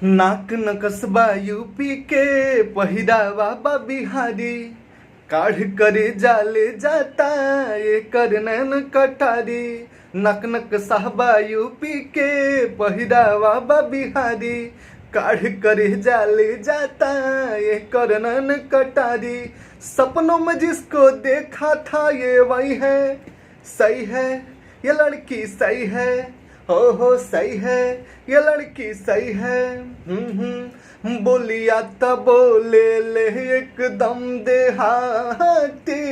नाक नकसबा यूपी के पहिरावा बा बिहारी, काढ़ करे जाले जाता ये करनन कटारी। नक नक साहबा यूपी के पहिरावा बा बिहारी, काढ़ करे जाले जाता ये करनन कटारी। सपनों में जिसको देखा था ये वही है, सही है ये लड़की सही है, हो सही है ये लड़की सही है। बोलिया तो बोले ले एकदम देहाती,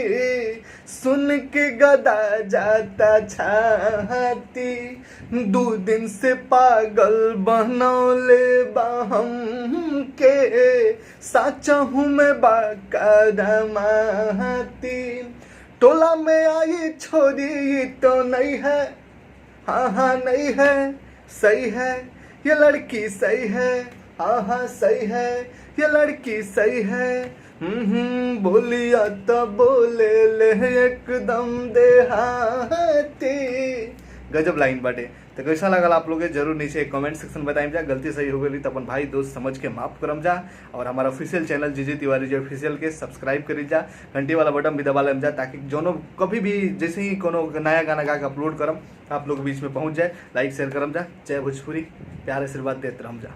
सुन के गदा जाता छाती। 2 दिन से पागल बनौले बाहम के, साचा हूँ मैं बाकारामाती। टोला में आई छोरी तो नहीं है, हाँ नहीं है, सही है ये लड़की सही है, हाँ सही है ये लड़की सही है। बोलिया तो बोले ले एकदम देहाती। गजब लाइन बाटे। तो कैसा लगल आप लोग जरूर नीचे कमेंट सेक्शन बताइम जा। गलती सही हो गई तो अपन भाई दोस्त समझ के माफ करम जा। और हमारा ऑफिशियल चैनल जीजे तिवारी जी ऑफिशियल के सब्सक्राइब करी जा, घंटी वाला बटन भी दबा लेम जा, ताकि जोनो कभी भी जैसे ही कोनो नया गाना गा के अपलोड करम आप लोग के बीच में पहुंच जाए। लाइक शेयर करम जा। जय भोजपुरी, प्यार आशीर्वाद देते रहम जा।